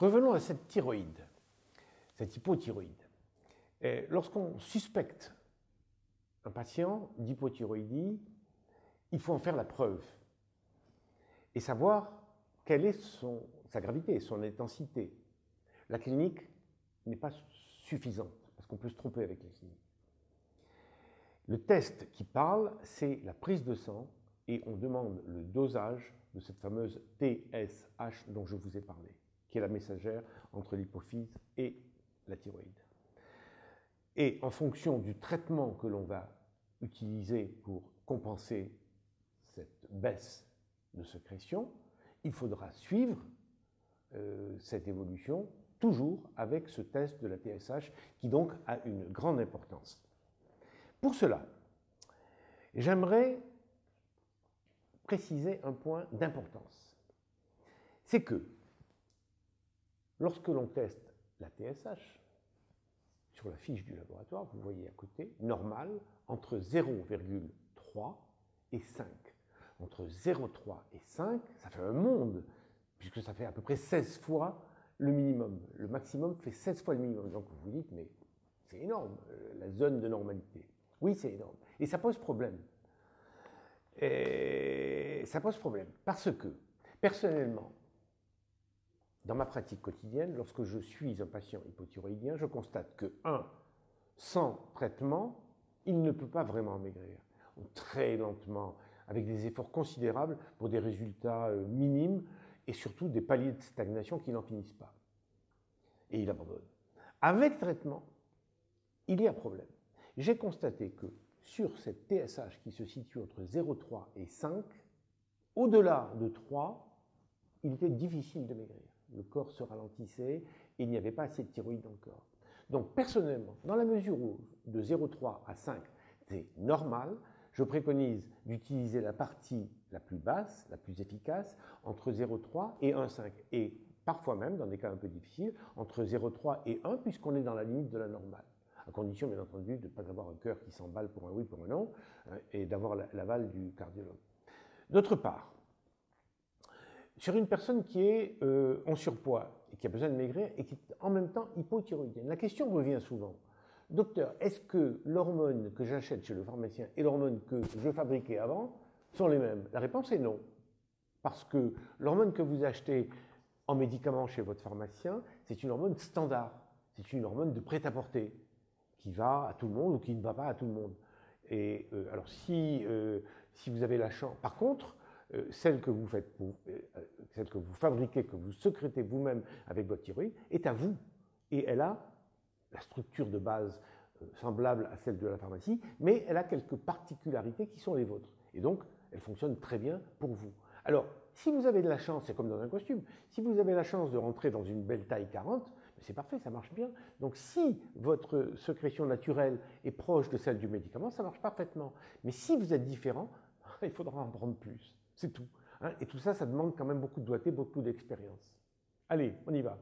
Revenons à cette thyroïde, cette hypothyroïde. Lorsqu'on suspecte un patient d'hypothyroïdie, il faut en faire la preuve et savoir quelle est sa gravité, son intensité. La clinique n'est pas suffisante parce qu'on peut se tromper avec la clinique. Le test qui parle, c'est la prise de sang et on demande le dosage de cette fameuse TSH dont je vous ai parlé, qui est la messagère entre l'hypophyse et la thyroïde. Et en fonction du traitement que l'on va utiliser pour compenser cette baisse de sécrétion, il faudra suivre cette évolution, toujours avec ce test de la TSH qui donc a une grande importance. Pour cela, j'aimerais préciser un point d'importance. C'est que lorsque l'on teste la TSH, sur la fiche du laboratoire, vous voyez à côté, normal, entre 0,3 et 5. Entre 0,3 et 5, ça fait un monde, puisque ça fait à peu près 16 fois le minimum. Le maximum fait 16 fois le minimum. Donc vous vous dites, mais c'est énorme, la zone de normalité. Oui, c'est énorme. Et ça pose problème. Et ça pose problème parce que, personnellement, dans ma pratique quotidienne, lorsque je suis un patient hypothyroïdien, je constate que, sans traitement, il ne peut pas vraiment maigrir. Ou très lentement, avec des efforts considérables pour des résultats minimes et surtout des paliers de stagnation qui n'en finissent pas. Et il abandonne. Avec traitement, il y a problème. J'ai constaté que sur cette TSH qui se situe entre 0,3 et 5, au-delà de 3, il était difficile de maigrir. Le corps se ralentissait et il n'y avait pas assez de thyroïde dans le corps. Donc personnellement, dans la mesure où de 0,3 à 5, c'est normal, je préconise d'utiliser la partie la plus basse, la plus efficace, entre 0,3 et 1,5. Et parfois même, dans des cas un peu difficiles, entre 0,3 et 1, puisqu'on est dans la limite de la normale. À condition, bien entendu, de ne pas avoir un cœur qui s'emballe pour un oui, pour un non, et d'avoir l'aval du cardiologue. D'autre part, sur une personne qui est en surpoids et qui a besoin de maigrir et qui est en même temps hypothyroïdienne, la question revient souvent. Docteur, est-ce que l'hormone que j'achète chez le pharmacien et l'hormone que je fabriquais avant sont les mêmes? La réponse est non. Parce que l'hormone que vous achetez en médicament chez votre pharmacien, c'est une hormone standard. C'est une hormone de prêt-à-porter qui va à tout le monde ou qui ne va pas à tout le monde. Et alors si vous avez la chance... Par contre, celle que vous faites celle que vous fabriquez, que vous sécrétez vous-même avec votre thyroïde, est à vous. Et elle a la structure de base semblable à celle de la pharmacie, mais elle a quelques particularités qui sont les vôtres. Et donc, elle fonctionne très bien pour vous. Alors, si vous avez de la chance, c'est comme dans un costume, si vous avez la chance de rentrer dans une belle taille 40, c'est parfait, ça marche bien. Donc, si votre sécrétion naturelle est proche de celle du médicament, ça marche parfaitement. Mais si vous êtes différent, il faudra en prendre plus. C'est tout. Et tout ça, ça demande quand même beaucoup de doigté, beaucoup d'expérience. Allez, on y va.